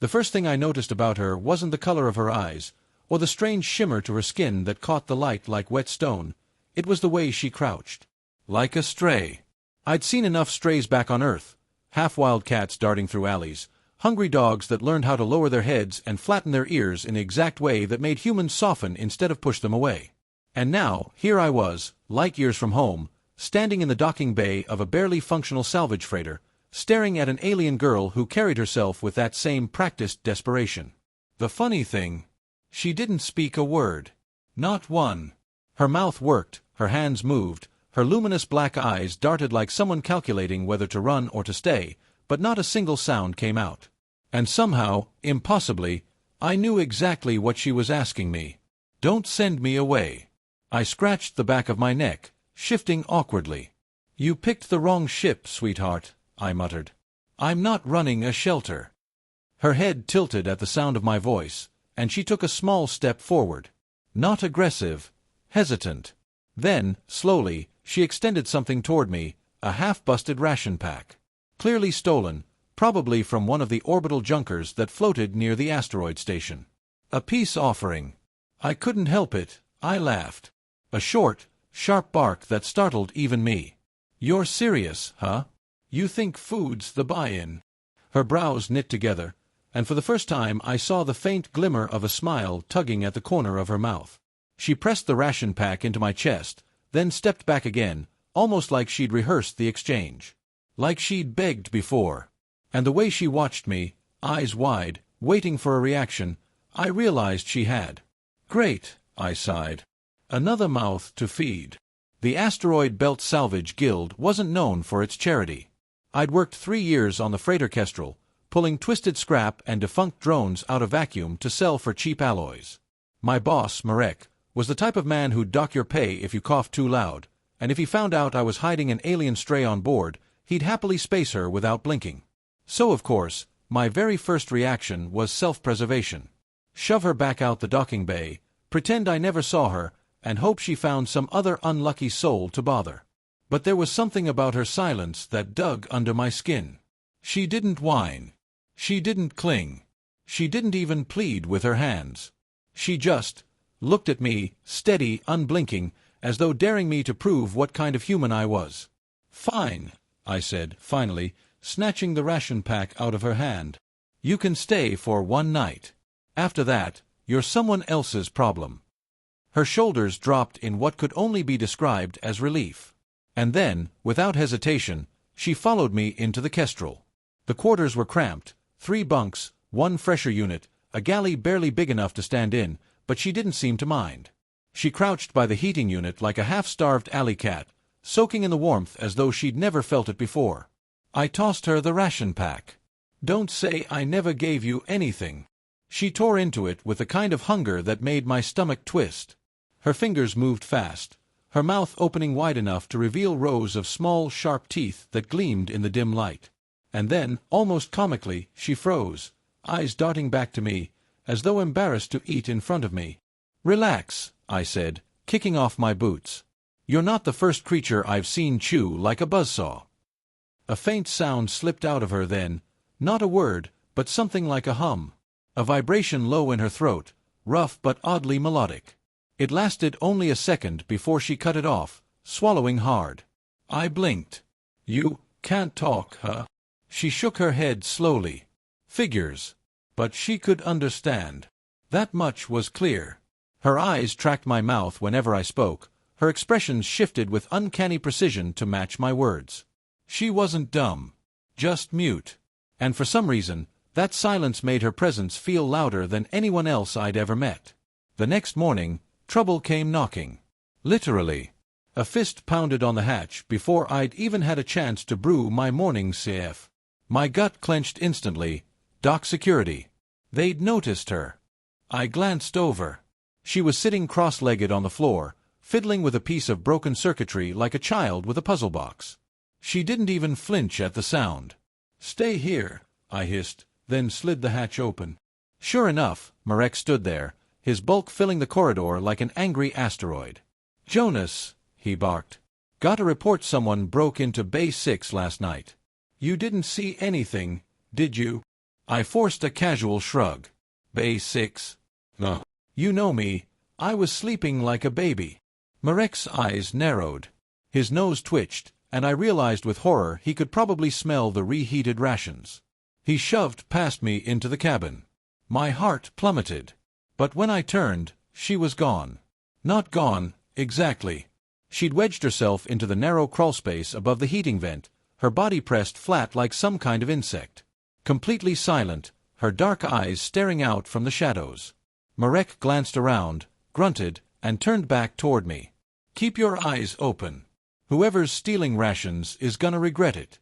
The first thing I noticed about her wasn't the color of her eyes, or the strange shimmer to her skin that caught the light like wet stone. It was the way she crouched. Like a stray. I'd seen enough strays back on Earth, half-wild cats darting through alleys, hungry dogs that learned how to lower their heads and flatten their ears in the exact way that made humans soften instead of push them away. And now, here I was, light years from home, standing in the docking bay of a barely functional salvage freighter, staring at an alien girl who carried herself with that same practiced desperation. The funny thing, she didn't speak a word. Not one. Her mouth worked, her hands moved, her luminous black eyes darted like someone calculating whether to run or to stay, but not a single sound came out. And somehow, impossibly, I knew exactly what she was asking me. Don't send me away. I scratched the back of my neck, shifting awkwardly. You picked the wrong ship, sweetheart, I muttered. I'm not running a shelter. Her head tilted at the sound of my voice, and she took a small step forward. Not aggressive, hesitant. Then, slowly, she extended something toward me, a half-busted ration pack. Clearly stolen, probably from one of the orbital junkers that floated near the asteroid station. A peace offering. I couldn't help it, I laughed. A short, sharp bark that startled even me. You're serious, huh? You think food's the buy-in? Her brows knit together, and for the first time I saw the faint glimmer of a smile tugging at the corner of her mouth. She pressed the ration pack into my chest, then stepped back again, almost like she'd rehearsed the exchange. Like she'd begged before. And the way she watched me, eyes wide, waiting for a reaction, I realized she had. Great, I sighed. Another mouth to feed. The Asteroid Belt Salvage Guild wasn't known for its charity. I'd worked 3 years on the freighter Kestrel, pulling twisted scrap and defunct drones out of vacuum to sell for cheap alloys. My boss, Marek, was the type of man who'd dock your pay if you coughed too loud, and if he found out I was hiding an alien stray on board, he'd happily space her without blinking. So, of course, my very first reaction was self-preservation. Shove her back out the docking bay, pretend I never saw her, and hope she found some other unlucky soul to bother. But there was something about her silence that dug under my skin. She didn't whine. She didn't cling. She didn't even plead with her hands. She just looked at me, steady, unblinking, as though daring me to prove what kind of human I was. Fine, I said, finally, snatching the ration pack out of her hand. You can stay for 1 night. After that, you're someone else's problem. Her shoulders dropped in what could only be described as relief. And then, without hesitation, she followed me into the Kestrel. The quarters were cramped, 3 bunks, 1 fresher unit, a galley barely big enough to stand in, but she didn't seem to mind. She crouched by the heating unit like a half-starved alley cat, soaking in the warmth as though she'd never felt it before. I tossed her the ration pack. Don't say I never gave you anything. She tore into it with a kind of hunger that made my stomach twist. Her fingers moved fast, her mouth opening wide enough to reveal rows of small, sharp teeth that gleamed in the dim light. And then, almost comically, she froze, eyes darting back to me, as though embarrassed to eat in front of me. Relax, I said, kicking off my boots. You're not the first creature I've seen chew like a buzzsaw. A faint sound slipped out of her then, not a word, but something like a hum. A vibration low in her throat, rough but oddly melodic. It lasted only a second before she cut it off, swallowing hard. I blinked. You can't talk, huh? She shook her head slowly. Figures. But she could understand. That much was clear. Her eyes tracked my mouth whenever I spoke, her expressions shifted with uncanny precision to match my words. She wasn't dumb. Just mute. And for some reason, that silence made her presence feel louder than anyone else I'd ever met. The next morning, trouble came knocking. Literally. A fist pounded on the hatch before I'd even had a chance to brew my morning CF. My gut clenched instantly. Dock security. They'd noticed her. I glanced over. She was sitting cross-legged on the floor, fiddling with a piece of broken circuitry like a child with a puzzle box. She didn't even flinch at the sound. Stay here, I hissed, then slid the hatch open. Sure enough, Marek stood there, his bulk filling the corridor like an angry asteroid. Jonas, he barked. Got a report someone broke into Bay 6 last night. You didn't see anything, did you? I forced a casual shrug. Bay 6. No. You know me. I was sleeping like a baby. Marek's eyes narrowed. His nose twitched, and I realized with horror he could probably smell the reheated rations. He shoved past me into the cabin. My heart plummeted. But when I turned, she was gone. Not gone, exactly. She'd wedged herself into the narrow crawlspace above the heating vent, her body pressed flat like some kind of insect. Completely silent, her dark eyes staring out from the shadows. Marek glanced around, grunted, and turned back toward me. Keep your eyes open. Whoever's stealing rations is gonna regret it.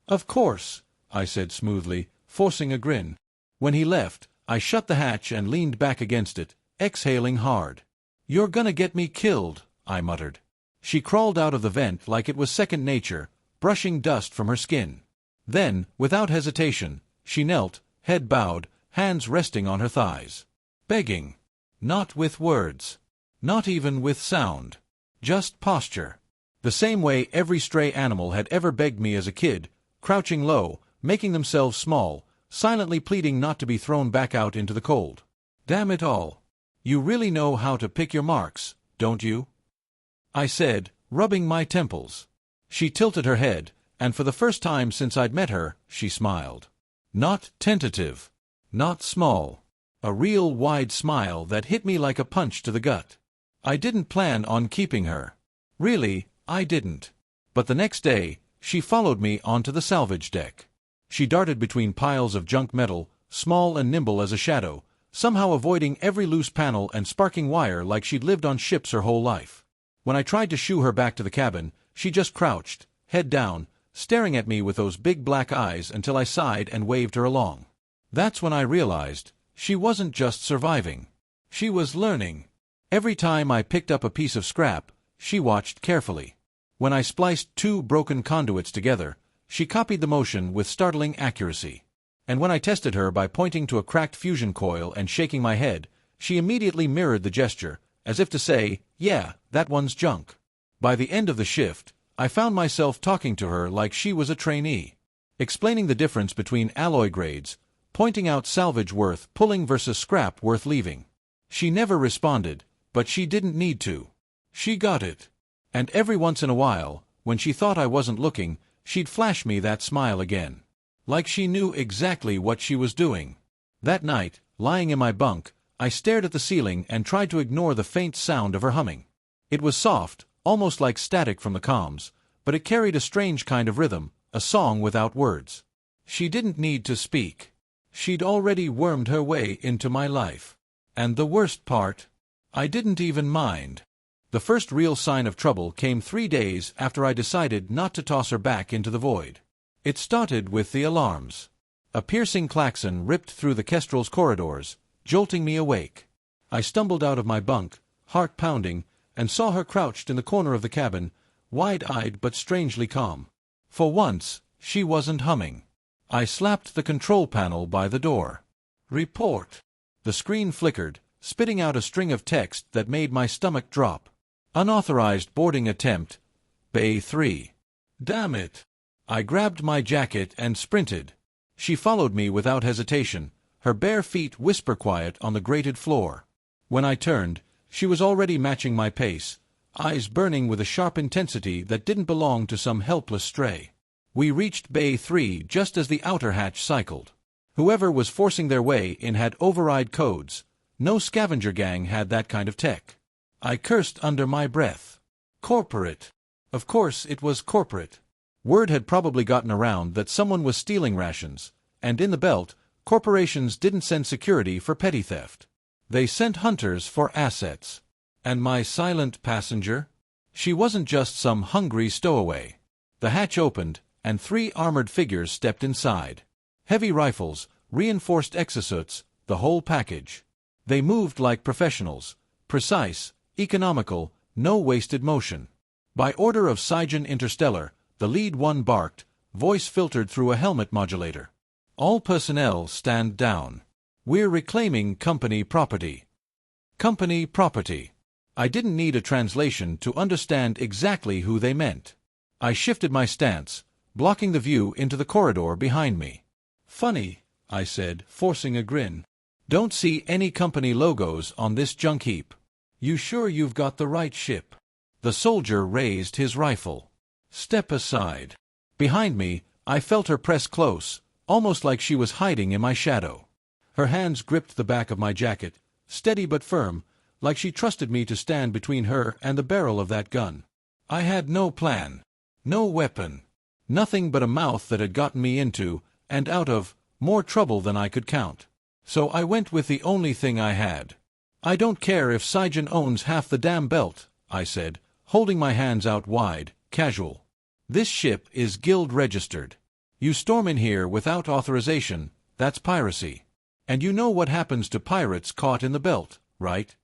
Of course, I said smoothly, forcing a grin. When he left, I shut the hatch and leaned back against it, exhaling hard. You're gonna get me killed, I muttered. She crawled out of the vent like it was second nature, brushing dust from her skin. Then, without hesitation, she knelt, head bowed, hands resting on her thighs. Begging. Not with words. Not even with sound. Just posture. The same way every stray animal had ever begged me as a kid, crouching low, making themselves small, silently pleading not to be thrown back out into the cold. Damn it all. You really know how to pick your marks, don't you? I said, rubbing my temples. She tilted her head, and for the first time since I'd met her, she smiled. Not tentative. Not small. A real wide smile that hit me like a punch to the gut. I didn't plan on keeping her. Really, I didn't. But the next day, she followed me onto the salvage deck. She darted between piles of junk metal, small and nimble as a shadow, somehow avoiding every loose panel and sparking wire like she'd lived on ships her whole life. When I tried to shoo her back to the cabin, she just crouched, head down, staring at me with those big black eyes until I sighed and waved her along. That's when I realized she wasn't just surviving. She was learning. Every time I picked up a piece of scrap, she watched carefully. When I spliced two broken conduits together, she copied the motion with startling accuracy. And when I tested her by pointing to a cracked fusion coil and shaking my head, she immediately mirrored the gesture, as if to say, yeah, that one's junk. By the end of the shift, I found myself talking to her like she was a trainee, explaining the difference between alloy grades, pointing out salvage worth pulling versus scrap worth leaving. She never responded, but she didn't need to. She got it. And every once in a while, when she thought I wasn't looking, she'd flash me that smile again. Like she knew exactly what she was doing. That night, lying in my bunk, I stared at the ceiling and tried to ignore the faint sound of her humming. It was soft, almost like static from the comms, but it carried a strange kind of rhythm, a song without words. She didn't need to speak. She'd already wormed her way into my life. And the worst part? I didn't even mind. The first real sign of trouble came 3 days after I decided not to toss her back into the void. It started with the alarms. A piercing klaxon ripped through the Kestrel's corridors, jolting me awake. I stumbled out of my bunk, heart pounding, and saw her crouched in the corner of the cabin, wide-eyed but strangely calm. For once, she wasn't humming. I slapped the control panel by the door. Report. The screen flickered, spitting out a string of text that made my stomach drop. Unauthorized boarding attempt. Bay 3. Damn it. I grabbed my jacket and sprinted. She followed me without hesitation, her bare feet whisper-quiet on the grated floor. When I turned, she was already matching my pace, eyes burning with a sharp intensity that didn't belong to some helpless stray. We reached Bay 3 just as the outer hatch cycled. Whoever was forcing their way in had override codes. No scavenger gang had that kind of tech. I cursed under my breath. Corporate. Of course it was corporate. Word had probably gotten around that someone was stealing rations, and in the belt, corporations didn't send security for petty theft. They sent hunters for assets. And my silent passenger? She wasn't just some hungry stowaway. The hatch opened, and 3 armored figures stepped inside. Heavy rifles, reinforced exosuits, the whole package. They moved like professionals, precise, economical, no wasted motion. By order of Cygen Interstellar, the lead one barked, voice filtered through a helmet modulator. All personnel stand down. We're reclaiming company property. Company property. I didn't need a translation to understand exactly who they meant. I shifted my stance, blocking the view into the corridor behind me. Funny, I said, forcing a grin. "Don't see any company logos on this junk heap. You sure you've got the right ship?" The soldier raised his rifle. "Step aside." Behind me, I felt her press close, almost like she was hiding in my shadow. Her hands gripped the back of my jacket, steady but firm, like she trusted me to stand between her and the barrel of that gun. I had no plan, no weapon, nothing but a mouth that had gotten me into, and out of, more trouble than I could count. So I went with the only thing I had. "I don't care if Saijan owns half the damn belt," I said, holding my hands out wide, casual. "This ship is guild-registered. You storm in here without authorization, that's piracy. And you know what happens to pirates caught in the belt, right?"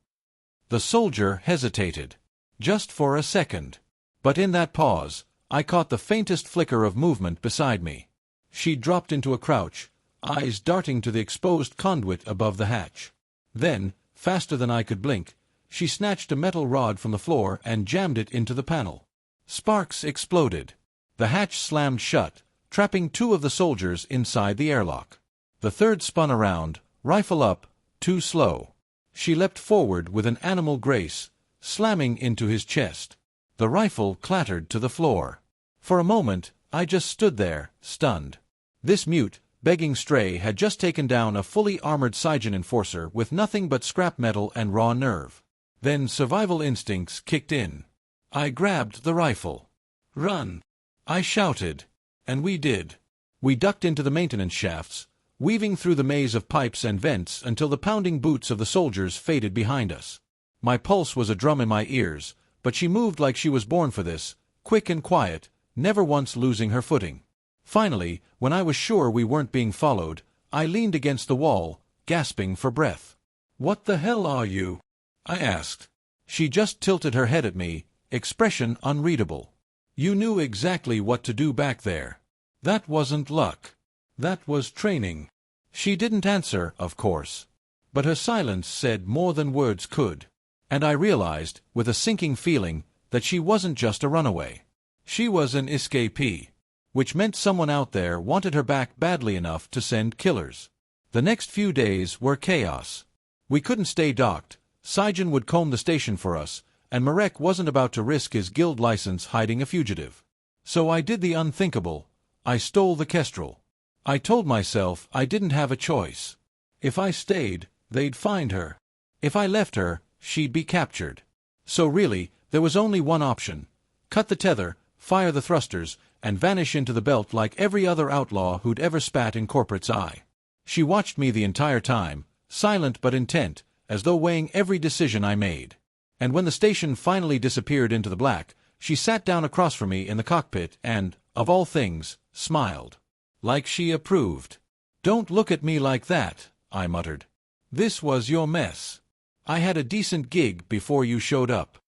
The soldier hesitated. Just for a second. But in that pause, I caught the faintest flicker of movement beside me. She dropped into a crouch, eyes darting to the exposed conduit above the hatch. Then, faster than I could blink, she snatched a metal rod from the floor and jammed it into the panel. Sparks exploded. The hatch slammed shut, trapping 2 of the soldiers inside the airlock. The third spun around, rifle up, too slow. She leapt forward with an animal grace, slamming into his chest. The rifle clattered to the floor. For a moment, I just stood there, stunned. This mute, begging stray had just taken down a fully armored Saijan enforcer with nothing but scrap metal and raw nerve. Then survival instincts kicked in. I grabbed the rifle. "Run!" I shouted. And we did. We ducked into the maintenance shafts, weaving through the maze of pipes and vents until the pounding boots of the soldiers faded behind us. My pulse was a drum in my ears, but she moved like she was born for this, quick and quiet, never once losing her footing. Finally, when I was sure we weren't being followed, I leaned against the wall, gasping for breath. "What the hell are you?" I asked. She just tilted her head at me, expression unreadable. "You knew exactly what to do back there. That wasn't luck. That was training." She didn't answer, of course. But her silence said more than words could. And I realized, with a sinking feeling, that she wasn't just a runaway. She was an escapee. Which meant someone out there wanted her back badly enough to send killers. The next few days were chaos. We couldn't stay docked, Saijan would comb the station for us, and Marek wasn't about to risk his guild license hiding a fugitive. So I did the unthinkable. I stole the Kestrel. I told myself I didn't have a choice. If I stayed, they'd find her. If I left her, she'd be captured. So really, there was only one option. Cut the tether, fire the thrusters, and vanish into the belt like every other outlaw who'd ever spat in corporate's eye. She watched me the entire time, silent but intent, as though weighing every decision I made. And when the station finally disappeared into the black, she sat down across from me in the cockpit and, of all things, smiled. Like she approved. "Don't look at me like that," I muttered. "This was your mess. I had a decent gig before you showed up."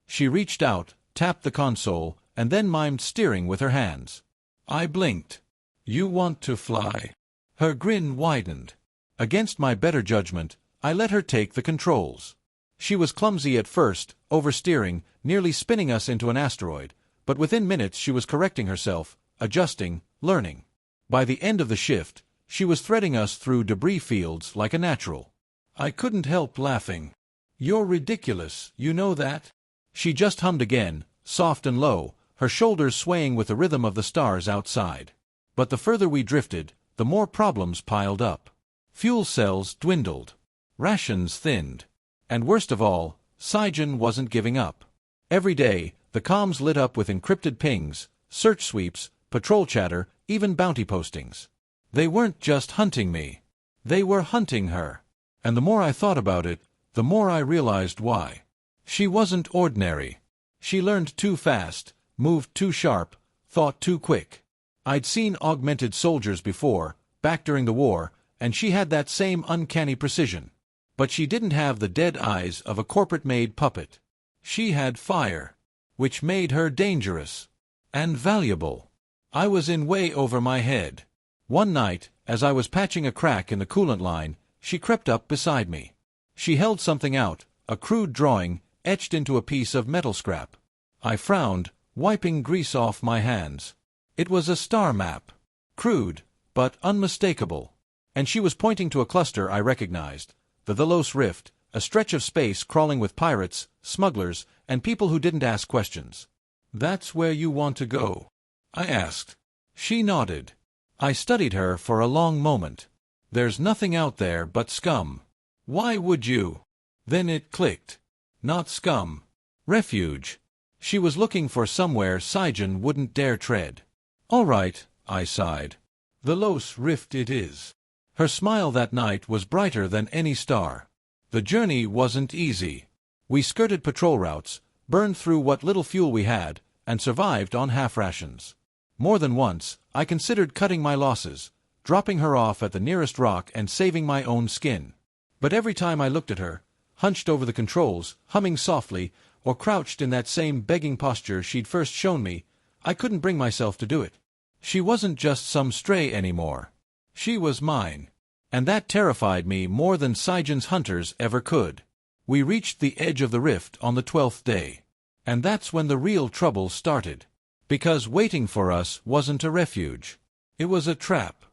She reached out, tapped the console, and then mimed steering with her hands. I blinked. "You want to fly?" Her grin widened. Against my better judgment, I let her take the controls. She was clumsy at first, oversteering, nearly spinning us into an asteroid, but within minutes she was correcting herself, adjusting, learning. By the end of the shift, she was threading us through debris fields like a natural. I couldn't help laughing. "You're ridiculous, you know that?" She just hummed again, soft and low, her shoulders swaying with the rhythm of the stars outside. But the further we drifted, the more problems piled up. Fuel cells dwindled. Rations thinned. And worst of all, Saijan wasn't giving up. Every day, the comms lit up with encrypted pings, search sweeps, patrol chatter, even bounty postings. They weren't just hunting me. They were hunting her. And the more I thought about it, the more I realized why. She wasn't ordinary. She learned too fast, moved too sharp, thought too quick. I'd seen augmented soldiers before, back during the war, and she had that same uncanny precision. But she didn't have the dead eyes of a corporate-made puppet. She had fire, which made her dangerous and valuable. I was in way over my head. One night, as I was patching a crack in the coolant line, she crept up beside me. She held something out, a crude drawing, etched into a piece of metal scrap. I frowned, wiping grease off my hands. It was a star map. Crude, but unmistakable. and she was pointing to a cluster I recognized, the Delos Rift, a stretch of space crawling with pirates, smugglers, and people who didn't ask questions. "That's where you want to go?" I asked. She nodded. I studied her for a long moment. "There's nothing out there but scum." "Why would you?" Then it clicked. Not scum. Refuge. She was looking for somewhere Saijan wouldn't dare tread. "All right," I sighed. "The Delos Rift it is." Her smile that night was brighter than any star. The journey wasn't easy. We skirted patrol routes, burned through what little fuel we had, and survived on half rations. More than once, I considered cutting my losses, dropping her off at the nearest rock and saving my own skin. But every time I looked at her, hunched over the controls, humming softly, or crouched in that same begging posture she'd first shown me, I couldn't bring myself to do it. She wasn't just some stray anymore. She was mine. And that terrified me more than Saijan's hunters ever could. We reached the edge of the rift on the 12th day. And that's when the real trouble started. Because waiting for us wasn't a refuge. It was a trap.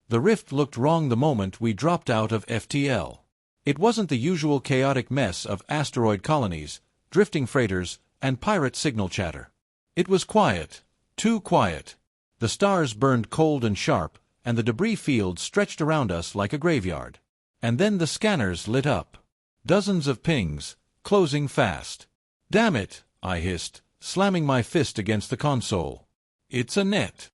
The rift looked wrong the moment we dropped out of FTL. It wasn't the usual chaotic mess of asteroid colonies, drifting freighters, and pirate signal chatter. It was quiet. Too quiet. The stars burned cold and sharp, and the debris field stretched around us like a graveyard. And then the scanners lit up. Dozens of pings, closing fast. "Damn it," I hissed, slamming my fist against the console. "It's a net."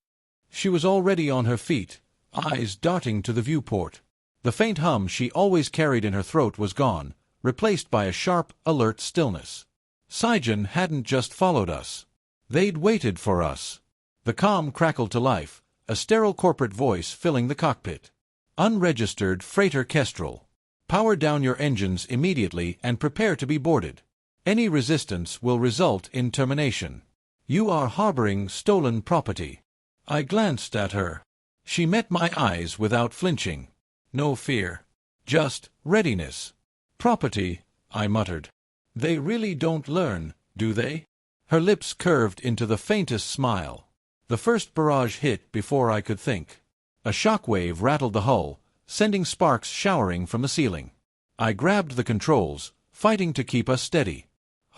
She was already on her feet, eyes darting to the viewport. The faint hum she always carried in her throat was gone, replaced by a sharp, alert stillness. Saijan hadn't just followed us. They'd waited for us. The comm crackled to life, a sterile corporate voice filling the cockpit. "Unregistered freighter Kestrel. Power down your engines immediately and prepare to be boarded. Any resistance will result in termination. You are harboring stolen property." I glanced at her. She met my eyes without flinching. No fear. Just readiness. "Property," I muttered. "They really don't learn, do they?" Her lips curved into the faintest smile. The first barrage hit before I could think. A shockwave rattled the hull, sending sparks showering from the ceiling. I grabbed the controls, fighting to keep us steady.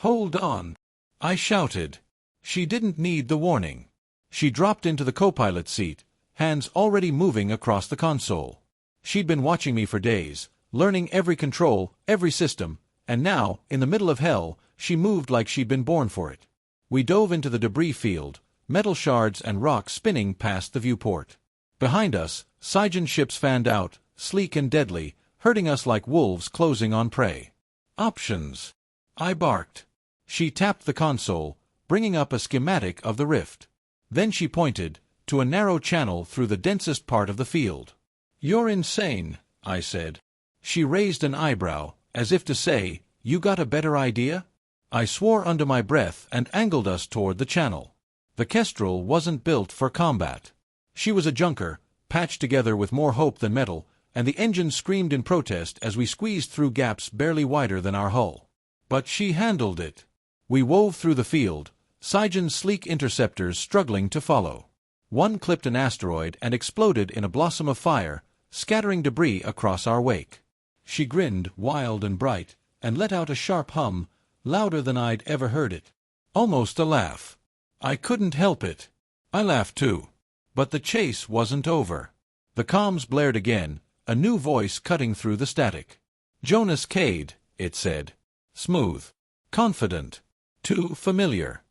"Hold on!" I shouted. She didn't need the warning. She dropped into the co-pilot seat, hands already moving across the console. She'd been watching me for days, learning every control, every system, and now, in the middle of hell, she moved like she'd been born for it. We dove into the debris field, metal shards and rocks spinning past the viewport. Behind us, Saijan ships fanned out, sleek and deadly, herding us like wolves closing on prey. "Options," I barked. She tapped the console, bringing up a schematic of the rift. Then she pointed to a narrow channel through the densest part of the field. "You're insane," I said. She raised an eyebrow, as if to say, "You got a better idea?" I swore under my breath and angled us toward the channel. The Kestrel wasn't built for combat. She was a junker, patched together with more hope than metal, and the engine screamed in protest as we squeezed through gaps barely wider than our hull. But she handled it. We wove through the field, Saijan's sleek interceptors struggling to follow. One clipped an asteroid and exploded in a blossom of fire, scattering debris across our wake. She grinned, wild and bright, and let out a sharp hum, louder than I'd ever heard it. Almost a laugh. I couldn't help it. I laughed too. But the chase wasn't over. The comms blared again, a new voice cutting through the static. "Jonas Cade," it said. Smooth. Confident. Too familiar.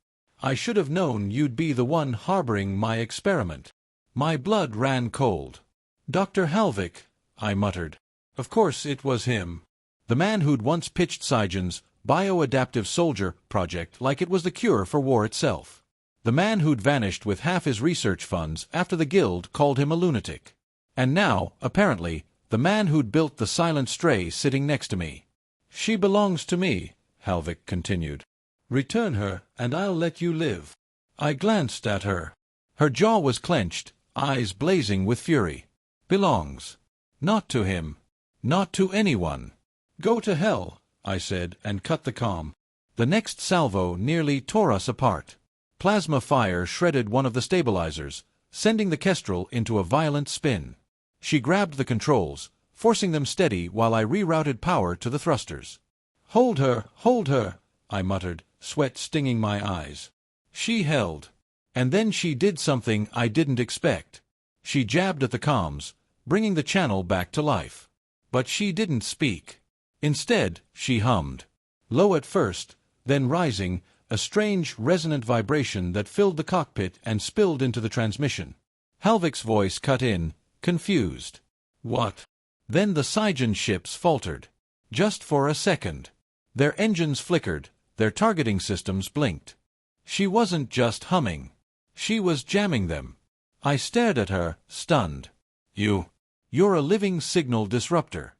I should have known you'd be the one harboring my experiment. My blood ran cold. "Dr. Halvik," I muttered. Of course it was him. The man who'd once pitched Saijan's bioadaptive soldier project like it was the cure for war itself. The man who'd vanished with half his research funds after the guild called him a lunatic. And now, apparently, the man who'd built the silent stray sitting next to me. "She belongs to me," Halvik continued. "Return her, and I'll let you live." I glanced at her. Her jaw was clenched, eyes blazing with fury. "Belongs. Not to him. Not to anyone." "Go to hell," I said, and cut the comm. The next salvo nearly tore us apart. Plasma fire shredded one of the stabilizers, sending the Kestrel into a violent spin. She grabbed the controls, forcing them steady while I rerouted power to the thrusters. Hold her, I muttered, sweat stinging my eyes. She held. And then she did something I didn't expect. She jabbed at the comms, bringing the channel back to life. But she didn't speak. Instead, she hummed. Low at first, then rising, a strange, resonant vibration that filled the cockpit and spilled into the transmission. Halvik's voice cut in, confused. What? Then the Cygene ships faltered. Just for a second. Their engines flickered, their targeting systems blinked. She wasn't just humming. She was jamming them. I stared at her, stunned. You're a living signal disruptor.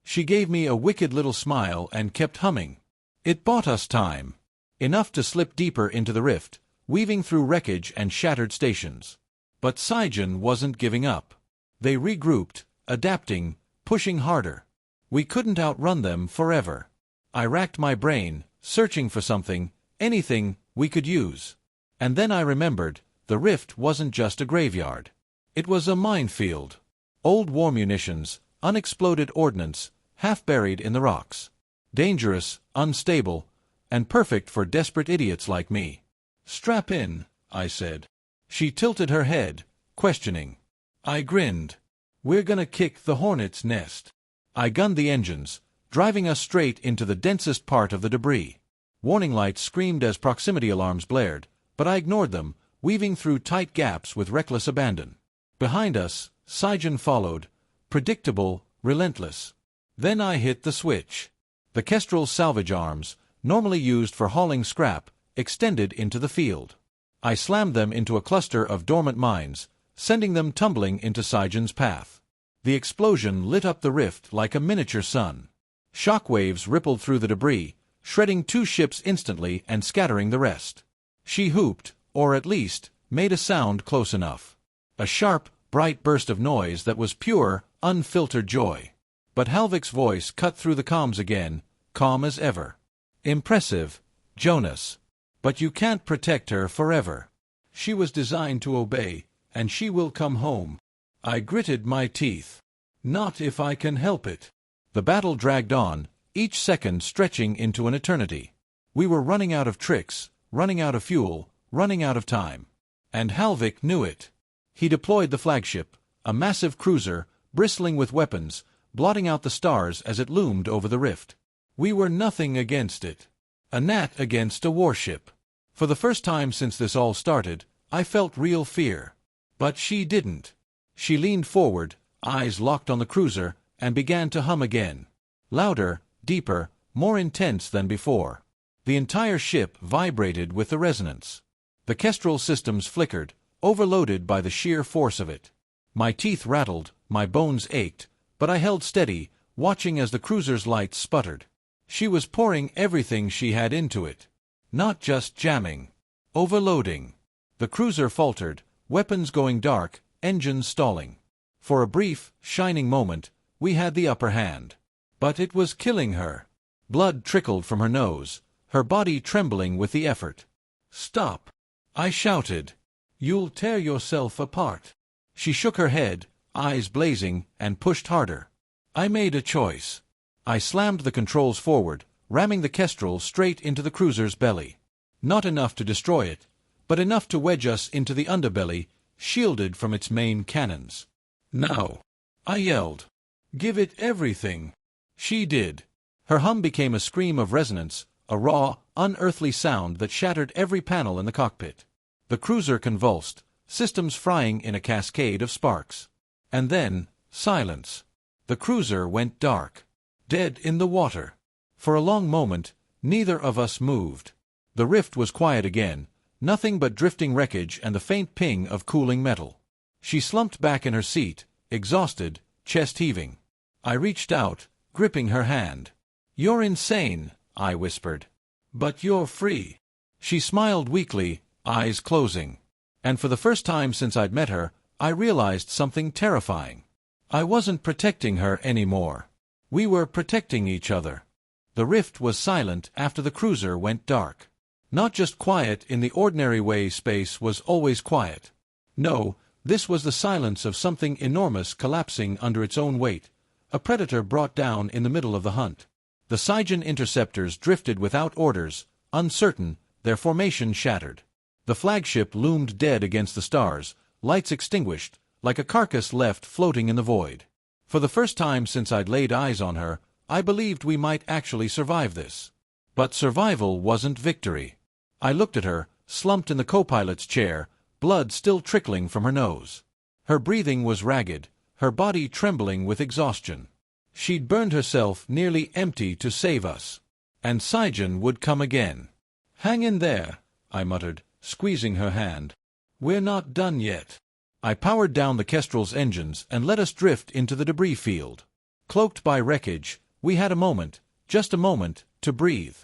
She gave me a wicked little smile and kept humming. It bought us time. Enough to slip deeper into the rift, weaving through wreckage and shattered stations. But Cygene wasn't giving up. They regrouped, adapting, pushing harder. We couldn't outrun them forever. I racked my brain, searching for something, anything, we could use. And then I remembered, the rift wasn't just a graveyard. It was a minefield. Old war munitions, unexploded ordnance, half buried in the rocks. Dangerous, unstable, and perfect for desperate idiots like me. Strap in, I said. She tilted her head, questioning. I grinned. We're gonna kick the hornet's nest. I gunned the engines, driving us straight into the densest part of the debris. Warning lights screamed as proximity alarms blared, but I ignored them, weaving through tight gaps with reckless abandon. Behind us, Cygene followed, predictable, relentless. Then I hit the switch. The Kestrel's salvage arms, normally used for hauling scrap, extended into the field. I slammed them into a cluster of dormant mines, sending them tumbling into Cygene's path. The explosion lit up the rift like a miniature sun. Shockwaves rippled through the debris, shredding 2 ships instantly and scattering the rest. She whooped, or at least, made a sound close enough. A sharp, bright burst of noise that was pure, unfiltered joy. But Halvik's voice cut through the comms again, calm as ever. Impressive, Jonas. But you can't protect her forever. She was designed to obey, and she will come home. I gritted my teeth. Not if I can help it. The battle dragged on, each second stretching into an eternity. We were running out of tricks, running out of fuel, running out of time. And Halvik knew it. He deployed the flagship, a massive cruiser, bristling with weapons, blotting out the stars as it loomed over the rift. We were nothing against it. A gnat against a warship. For the first time since this all started, I felt real fear. But she didn't. She leaned forward, eyes locked on the cruiser, and began to hum again. Louder, deeper, more intense than before. The entire ship vibrated with the resonance. The Kestrel systems flickered, overloaded by the sheer force of it. My teeth rattled, my bones ached, but I held steady, watching as the cruiser's lights sputtered. She was pouring everything she had into it. Not just jamming. Overloading. The cruiser faltered, weapons going dark, engines stalling. For a brief, shining moment, we had the upper hand. But it was killing her. Blood trickled from her nose, her body trembling with the effort. Stop! I shouted. You'll tear yourself apart. She shook her head, eyes blazing, and pushed harder. I made a choice. I slammed the controls forward, ramming the Kestrel straight into the cruiser's belly. Not enough to destroy it, but enough to wedge us into the underbelly, shielded from its main cannons. Now! I yelled. Give it everything. She did. Her hum became a scream of resonance, a raw, unearthly sound that shattered every panel in the cockpit. The cruiser convulsed, systems frying in a cascade of sparks. And then, silence. The cruiser went dark. Dead in the water. For a long moment, neither of us moved. The rift was quiet again, nothing but drifting wreckage and the faint ping of cooling metal. She slumped back in her seat, exhausted, chest heaving. I reached out, gripping her hand. You're insane, I whispered. But you're free. She smiled weakly, eyes closing. And for the first time since I'd met her, I realized something terrifying. I wasn't protecting her anymore. We were protecting each other. The rift was silent after the cruiser went dark. Not just quiet in the ordinary way space was always quiet. No, This was the silence of something enormous collapsing under its own weight, a predator brought down in the middle of the hunt. The Saiyan interceptors drifted without orders, uncertain, their formation shattered. The flagship loomed dead against the stars, lights extinguished, like a carcass left floating in the void. For the first time since I'd laid eyes on her, I believed we might actually survive this. But survival wasn't victory. I looked at her, slumped in the co-pilot's chair, blood still trickling from her nose. Her breathing was ragged, her body trembling with exhaustion. She'd burned herself nearly empty to save us. And Saiyan would come again. "Hang in there," I muttered, squeezing her hand. "We're not done yet." I powered down the Kestrel's engines and let us drift into the debris field. Cloaked by wreckage, we had a moment, just a moment, to breathe.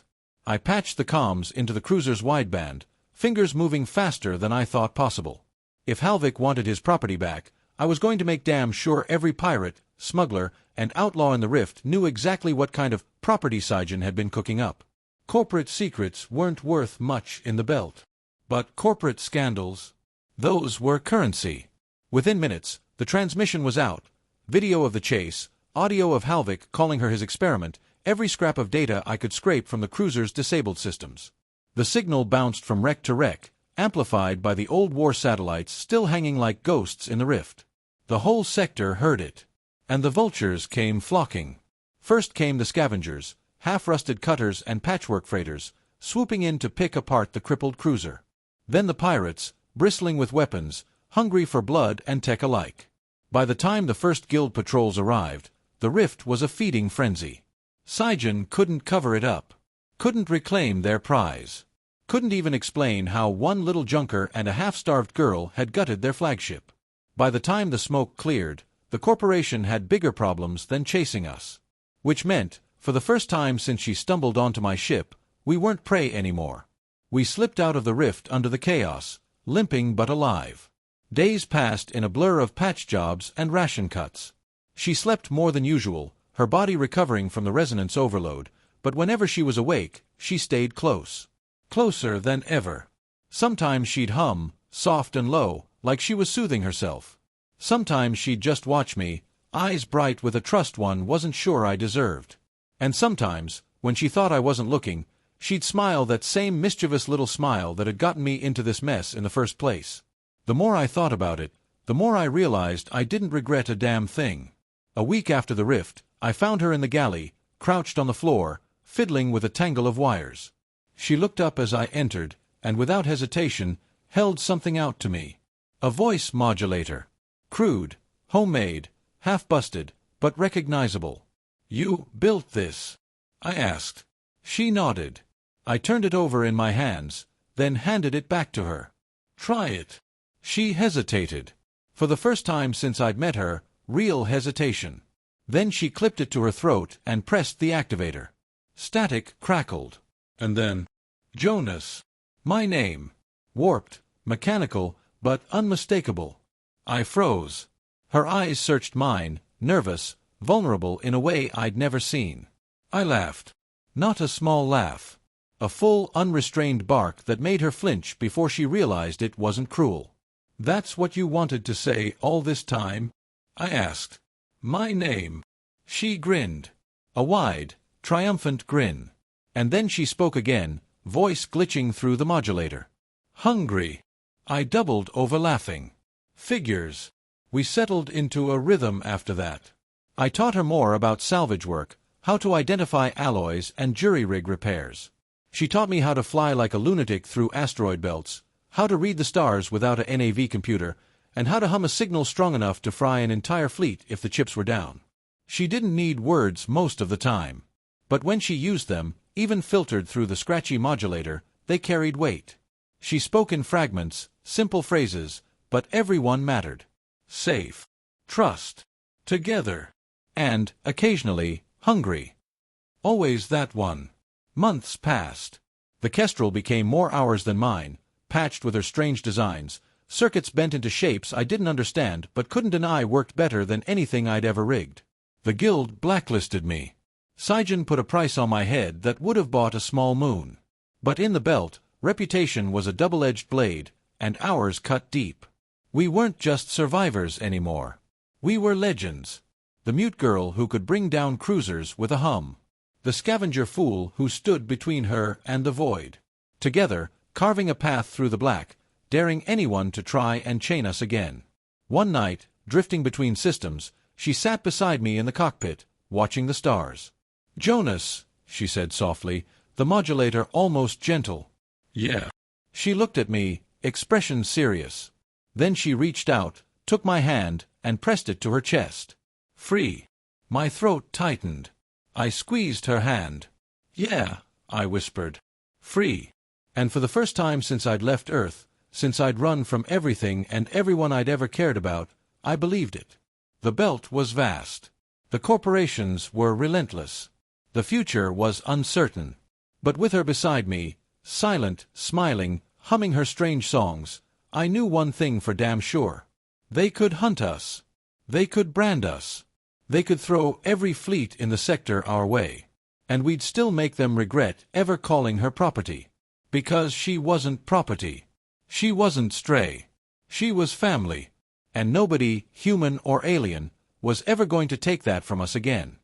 I patched the comms into the cruiser's wideband, fingers moving faster than I thought possible. If Halvik wanted his property back, I was going to make damn sure every pirate, smuggler, and outlaw in the Rift knew exactly what kind of property Saiyan had been cooking up. Corporate secrets weren't worth much in the belt. But corporate scandals, those were currency. Within minutes, the transmission was out. Video of the chase, audio of Halvik calling her his experiment, every scrap of data I could scrape from the cruiser's disabled systems. The signal bounced from wreck to wreck, amplified by the old war satellites still hanging like ghosts in the Rift. The whole sector heard it. And the vultures came flocking. First came the scavengers, half-rusted cutters and patchwork freighters, swooping in to pick apart the crippled cruiser. Then the pirates, bristling with weapons, hungry for blood and tech alike. By the time the first guild patrols arrived, the Rift was a feeding frenzy. Saiyan couldn't cover it up, couldn't reclaim their prize, couldn't even explain how one little junker and a half-starved girl had gutted their flagship. By the time the smoke cleared, the corporation had bigger problems than chasing us. Which meant, for the first time since she stumbled onto my ship, we weren't prey anymore. We slipped out of the Rift under the chaos, limping but alive. Days passed in a blur of patch jobs and ration cuts. She slept more than usual, her body recovering from the resonance overload, but whenever she was awake, she stayed close. Closer than ever. Sometimes she'd hum, soft and low, like she was soothing herself. Sometimes she'd just watch me, eyes bright with a trust one wasn't sure I deserved. And sometimes, when she thought I wasn't looking, she'd smile that same mischievous little smile that had gotten me into this mess in the first place. The more I thought about it, the more I realized I didn't regret a damn thing. A week after the Rift, I found her in the galley, crouched on the floor, fiddling with a tangle of wires. She looked up as I entered, and without hesitation, held something out to me. A voice modulator. Crude, homemade, half-busted, but recognizable. "You built this?" I asked. She nodded. I turned it over in my hands, then handed it back to her. "Try it." She hesitated. For the first time since I'd met her, real hesitation. Then she clipped it to her throat and pressed the activator. Static crackled. And then, Jonas. My name. Warped, mechanical, but unmistakable. I froze. Her eyes searched mine, nervous, vulnerable in a way I'd never seen. I laughed. Not a small laugh. A full, unrestrained bark that made her flinch before she realized it wasn't cruel. "That's what you wanted to say all this time?" I asked. "My name." She grinned. A wide, triumphant grin. And then she spoke again, voice glitching through the modulator. "Hungry." I doubled over laughing. Figures. We settled into a rhythm after that. I taught her more about salvage work, how to identify alloys and jury-rig repairs. She taught me how to fly like a lunatic through asteroid belts, how to read the stars without a NAV computer, and how to hum a signal strong enough to fry an entire fleet if the chips were down. She didn't need words most of the time. But when she used them, even filtered through the scratchy modulator, they carried weight. She spoke in fragments, simple phrases, but every one mattered. Safe. Trust. Together. And, occasionally, hungry. Always that one. Months passed. The Kestrel became more ours than mine, patched with her strange designs, circuits bent into shapes I didn't understand but couldn't deny worked better than anything I'd ever rigged. The guild blacklisted me. Saiyan put a price on my head that would have bought a small moon. But in the belt, reputation was a double-edged blade, and ours cut deep. We weren't just survivors anymore. We were legends. The mute girl who could bring down cruisers with a hum. The scavenger fool who stood between her and the void. Together, carving a path through the black, daring anyone to try and chain us again. One night, drifting between systems, she sat beside me in the cockpit, watching the stars. "Jonas," she said softly, the modulator almost gentle. "Yeah." She looked at me, expression serious. Then she reached out, took my hand, and pressed it to her chest. "Free." My throat tightened. I squeezed her hand. "Yeah," I whispered. "Free." And for the first time since I'd left Earth, since I'd run from everything and everyone I'd ever cared about, I believed it. The belt was vast. The corporations were relentless. The future was uncertain. But with her beside me, silent, smiling, humming her strange songs, I knew one thing for damn sure. They could hunt us. They could brand us. They could throw every fleet in the sector our way. And we'd still make them regret ever calling her property. Because she wasn't property. She wasn't stray. She was family. And nobody, human or alien, was ever going to take that from us again.